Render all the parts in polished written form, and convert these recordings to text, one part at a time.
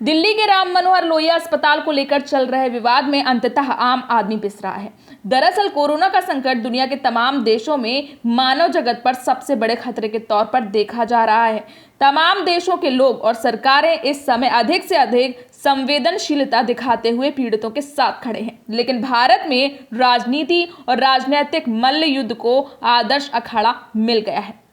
दिल्ली के राम मनोहर लोहिया अस्पताल को लेकर चल रहे विवाद में अंततः आम आदमी पिस रहा है। दरअसल कोरोना का संकट दुनिया के तमाम देशों में मानव जगत पर सबसे बड़े खतरे के तौर पर देखा जा रहा है। तमाम देशों के लोग और सरकारें इस समय अधिक से अधिक संवेदनशीलता दिखाते हुए पीड़ितों के साथ खड़े हैं, लेकिन भारत में राजनीति और राजनीतिक मल्ल युद्ध को आदर्श अखाड़ा मिल गया है।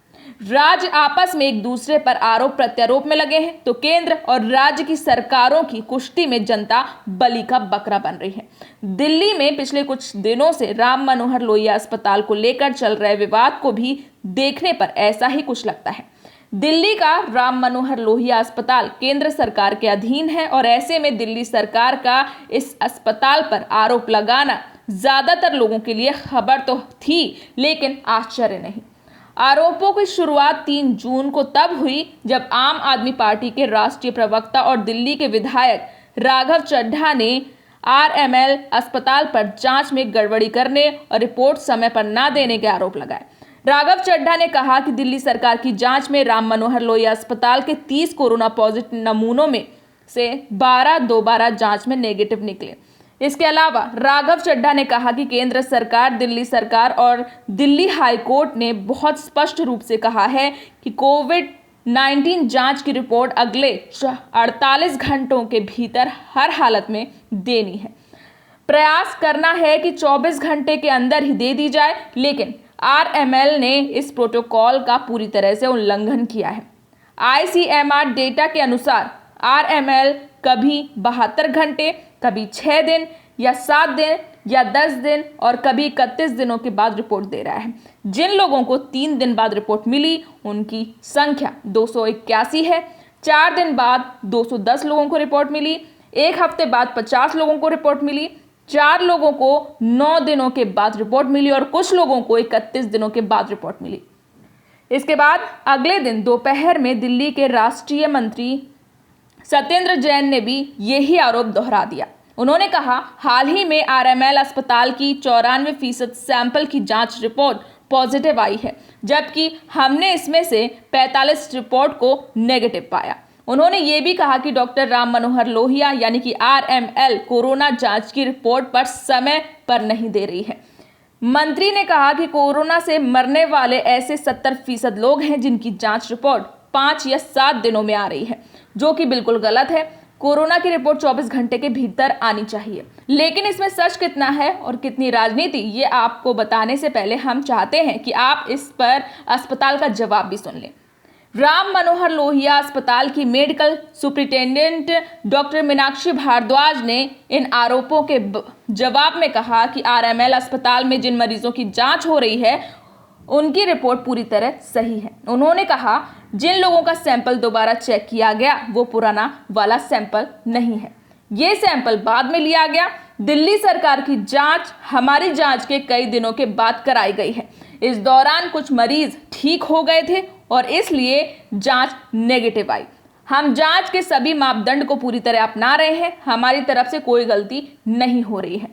राज्य आपस में एक दूसरे पर आरोप प्रत्यारोप में लगे हैं, तो केंद्र और राज्य की सरकारों की कुश्ती में जनता बलि का बकरा बन रही है। दिल्ली में पिछले कुछ दिनों से राम मनोहर लोहिया अस्पताल को लेकर चल रहे विवाद को भी देखने पर ऐसा ही कुछ लगता है। दिल्ली का राम मनोहर लोहिया अस्पताल केंद्र सरकार के अधीन है और ऐसे में दिल्ली सरकार का इस अस्पताल पर आरोप लगाना ज्यादातर लोगों के लिए खबर तो थी, लेकिन आश्चर्य नहीं। आरोपों की शुरुआत 3 जून को तब हुई जब आम आदमी पार्टी के राष्ट्रीय प्रवक्ता और दिल्ली के विधायक राघव चड्ढा ने आरएमएल अस्पताल पर जांच में गड़बड़ी करने और रिपोर्ट समय पर न देने के आरोप लगाए। राघव चड्ढा ने कहा कि दिल्ली सरकार की जांच में राम मनोहर लोहिया अस्पताल के 30 कोरोना पॉजिटिव नमूनों में से 12 दोबारा जांच में नेगेटिव निकले। इसके अलावा राघव चड्ढा ने कहा कि केंद्र सरकार, दिल्ली सरकार और दिल्ली हाई कोर्ट ने बहुत स्पष्ट रूप से कहा है कि कोविड-19 जांच की रिपोर्ट अगले 48 घंटों के भीतर हर हालत में देनी है। प्रयास करना है कि 24 घंटे के अंदर ही दे दी जाए, लेकिन आरएमएल ने इस प्रोटोकॉल का पूरी तरह से उल्लंघन किया है। आईसीएमआर डेटा के अनुसार आरएमएल कभी 72 घंटे, कभी 6 दिन या 7 दिन या 10 दिन और कभी 31 दिनों के बाद रिपोर्ट दे रहा है। जिन लोगों को 3 दिन बाद रिपोर्ट मिली उनकी संख्या 281 है। 4 दिन बाद 210 लोगों को रिपोर्ट मिली, 1 हफ्ते बाद 50 लोगों को रिपोर्ट मिली, 4 लोगों को 9 दिनों के बाद रिपोर्ट मिली और कुछ लोगों को 31 दिनों के बाद रिपोर्ट मिली। इसके बाद अगले दिन दोपहर में दिल्ली के राष्ट्रीय मंत्री सत्येंद्र जैन ने भी यही आरोप दोहरा दिया। उन्होंने कहा, हाल ही में आरएमएल अस्पताल की 94% सैंपल की जांच रिपोर्ट पॉजिटिव आई है, जबकि हमने इसमें से 45 रिपोर्ट को नेगेटिव पाया। उन्होंने ये भी कहा कि डॉक्टर राम मनोहर लोहिया यानी कि आरएमएल कोरोना जांच की रिपोर्ट पर समय पर नहीं दे रही है। मंत्री ने कहा कि कोरोना से मरने वाले ऐसे 70% लोग हैं जिनकी जांच रिपोर्ट 5 या 7 दिनों में आ रही है, जो कि बिल्कुल गलत है। कोरोना की रिपोर्ट 24 घंटे के भीतर आनी चाहिए। लेकिन इसमें सच कितना है और कितनी राजनीति, ये आपको बताने से पहले हम चाहते हैं कि आप इस पर अस्पताल का जवाब भी सुन लें। राम मनोहर लोहिया अस्पताल की medical superintendent doctor Meenakshi Bhardwaj ने इन आरोपों के जवाब में कहा कि आरएमएल अस्पताल में जिन मरीजों की जांच हो रही है उनकी रिपोर्ट पूरी तरह सही है। उन्होंने कहा, जिन लोगों का सैंपल दोबारा चेक किया गया वो पुराना वाला सैंपल नहीं है, ये सैंपल बाद में लिया गया। दिल्ली सरकार की जांच हमारी जांच के कई दिनों के बाद कराई गई है। इस दौरान कुछ मरीज ठीक हो गए थे और इसलिए जांच नेगेटिव आई। हम जांच के सभी मापदंड को पूरी तरह अपना रहे हैं, हमारी तरफ से कोई गलती नहीं हो रही है।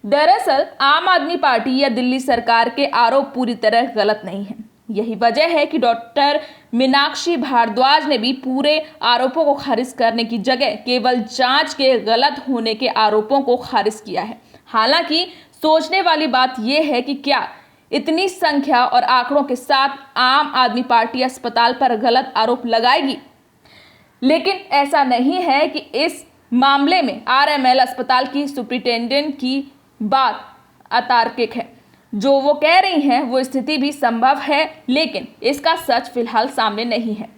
दरअसल आम आदमी पार्टी या दिल्ली सरकार के आरोप पूरी तरह गलत नहीं है। यही वजह है कि डॉक्टर मीनाक्षी भारद्वाज ने भी पूरे आरोपों को खारिज करने की जगह केवल जांच के गलत होने के आरोपों को खारिज किया है। हालांकि सोचने वाली बात यह है कि क्या इतनी संख्या और आंकड़ों के साथ आम आदमी पार्टी अस्पताल पर गलत आरोप लगाएगी, लेकिन ऐसा नहीं है कि इस मामले में आरएमएल अस्पताल की सुप्रिंटेंडेंट की बात अतार्किक है। जो वो कह रही हैं वो स्थिति भी संभव है, लेकिन इसका सच फिलहाल सामने नहीं है।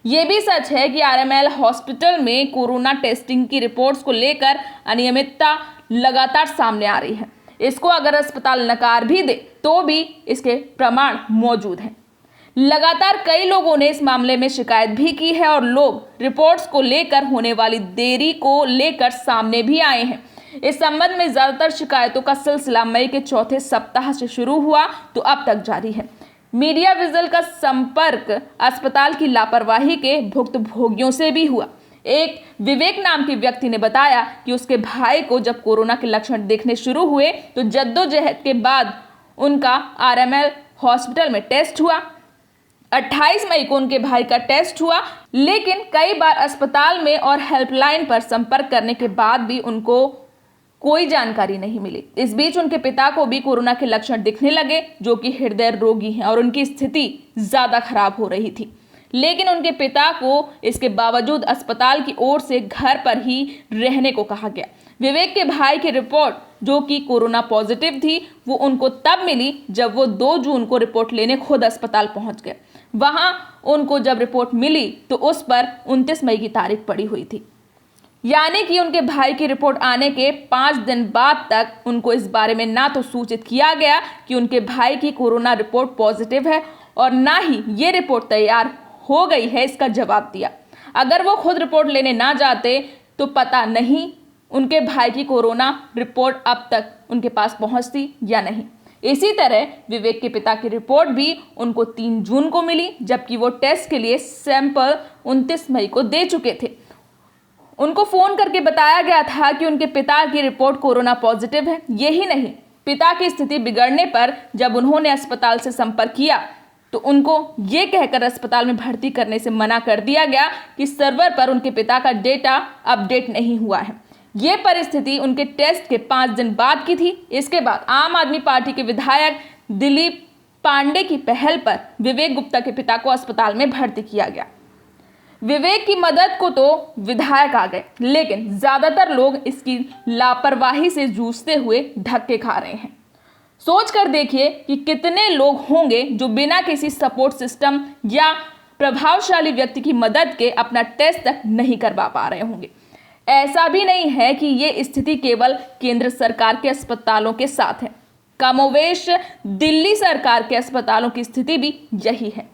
ये भी सच है कि आरएमएल हॉस्पिटल में कोरोना टेस्टिंग की रिपोर्ट्स को लेकर अनियमितता लगातार सामने आ रही है। इसको अगर अस्पताल नकार भी दे तो भी इसके प्रमाण मौजूद हैं। लगातार कई लोगों ने इस मामले में शिकायत भी की है और लोग रिपोर्ट्स को लेकर होने वाली देरी को लेकर सामने भी आए हैं। इस संबंध में ज्यादातर शिकायतों का सिलसिला मई के 4थे सप्ताह से शुरू हुआ तो अब तक जारी है। मीडिया विजिल का संपर्क अस्पताल की लापरवाही के भुक्तभोगियों से भी हुआ। एक विवेक नाम के व्यक्ति ने बताया कि उसके भाई को जब कोरोना के लक्षण दिखने शुरू हुए तो जद्दोजहद के बाद उनका आरएमएल हॉस्पिटल में टेस्ट हुआ। 28 मई को उनके भाई का टेस्ट हुआ, लेकिन कई बार अस्पताल में और हेल्पलाइन पर संपर्क करने के बाद भी उनको कोई जानकारी नहीं मिली। इस बीच उनके पिता को भी कोरोना के लक्षण दिखने लगे, जो कि हृदय रोगी हैं और उनकी स्थिति ज्यादा खराब हो रही थी। लेकिन उनके पिता को इसके बावजूद अस्पताल की ओर से घर पर ही रहने को कहा गया। विवेक के भाई की रिपोर्ट, जो कि कोरोना पॉजिटिव थी, वो उनको तब मिली जब वो 2 जून को रिपोर्ट लेने खुद अस्पताल पहुंच गए। वहां उनको जब रिपोर्ट मिली तो उस पर 29 मई की तारीख पड़ी हुई थी, यानी कि उनके भाई की रिपोर्ट आने के 5 दिन बाद तक उनको इस बारे में ना तो सूचित किया गया कि उनके भाई की कोरोना रिपोर्ट पॉजिटिव है और ना ही ये रिपोर्ट तैयार हो गई है इसका जवाब दिया। अगर वो खुद रिपोर्ट लेने ना जाते तो पता नहीं उनके भाई की कोरोना रिपोर्ट अब तक उनके पास पहुंचती या नहीं। इसी तरह विवेक के पिता की रिपोर्ट भी उनको 3 जून को मिली, जबकि वो टेस्ट के लिए सैंपल 29 मई को दे चुके थे। उनको फोन करके बताया गया था कि उनके पिता की रिपोर्ट कोरोना पॉजिटिव है। यही नहीं, पिता की स्थिति बिगड़ने पर जब उन्होंने अस्पताल से संपर्क किया तो उनको ये कहकर अस्पताल में भर्ती करने से मना कर दिया गया कि सर्वर पर उनके पिता का डेटा अपडेट नहीं हुआ है। ये परिस्थिति उनके टेस्ट के 5 दिन बाद की थी। इसके बाद आम आदमी पार्टी के विधायक दिलीप पांडे की पहल पर विवेक गुप्ता के पिता को अस्पताल में भर्ती किया गया। विवेक की मदद को तो विधायक आ गए, लेकिन ज्यादातर लोग इसकी लापरवाही से जूझते हुए धक्के खा रहे हैं। सोच कर देखिए कि कितने लोग होंगे जो बिना किसी सपोर्ट सिस्टम या प्रभावशाली व्यक्ति की मदद के अपना टेस्ट तक नहीं करवा पा रहे होंगे। ऐसा भी नहीं है कि ये स्थिति केवल केंद्र सरकार के अस्पतालों के साथ है, कमोवेश दिल्ली सरकार के अस्पतालों की स्थिति भी यही है।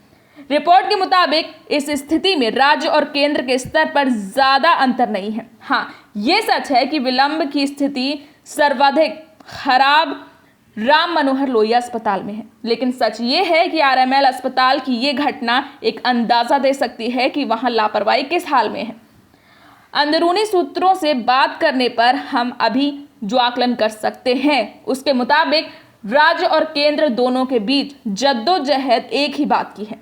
रिपोर्ट के मुताबिक इस स्थिति में राज्य और केंद्र के स्तर पर ज्यादा अंतर नहीं है। हाँ, ये सच है कि विलंब की स्थिति सर्वाधिक खराब राम मनोहर लोहिया अस्पताल में है, लेकिन सच ये है कि आरएमएल अस्पताल की ये घटना एक अंदाजा दे सकती है कि वहां लापरवाही किस हाल में है। अंदरूनी सूत्रों से बात करने पर हम अभी जो आकलन कर सकते हैं उसके मुताबिक राज्य और केंद्र दोनों के बीच जद्दोजहद एक ही बात की है।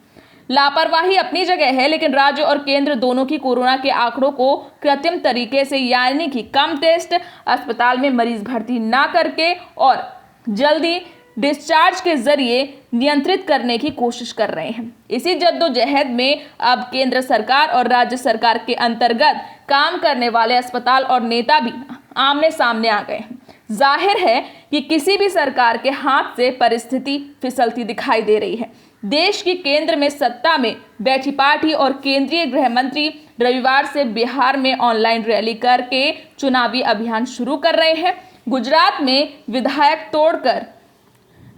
लापरवाही अपनी जगह है, लेकिन राज्य और केंद्र दोनों की कोरोना के आंकड़ों को कृत्रिम तरीके से, यानी कि कम टेस्ट, अस्पताल में मरीज भर्ती ना करके और जल्दी डिस्चार्ज के जरिए नियंत्रित करने की कोशिश कर रहे हैं। इसी जद्दोजहद में अब केंद्र सरकार और राज्य सरकार के अंतर्गत काम करने वाले अस्पताल और नेता भी आमने सामने आ गए हैं। जाहिर है कि किसी भी सरकार के हाथ से परिस्थिति फिसलती दिखाई दे रही है। देश की केंद्र में सत्ता में बैठी पार्टी और केंद्रीय गृह मंत्री रविवार से बिहार में ऑनलाइन रैली करके चुनावी अभियान शुरू कर रहे हैं। गुजरात में विधायक तोड़कर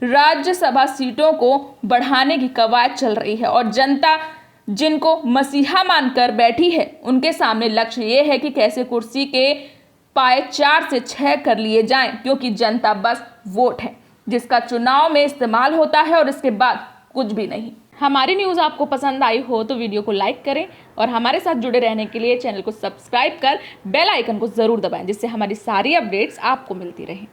राज्यसभा सीटों को बढ़ाने की कवायद चल रही है और जनता जिनको मसीहा मानकर बैठी है उनके सामने लक्ष्य ये है कि कैसे कुर्सी के पाए 4 से 6 कर लिए जाएं, क्योंकि जनता बस वोट है जिसका चुनाव में इस्तेमाल होता है और इसके बाद कुछ भी नहीं। हमारी न्यूज़ आपको पसंद आई हो तो वीडियो को लाइक करें और हमारे साथ जुड़े रहने के लिए चैनल को सब्सक्राइब कर बेल आइकन को ज़रूर दबाएं, जिससे हमारी सारी अपडेट्स आपको मिलती रहें।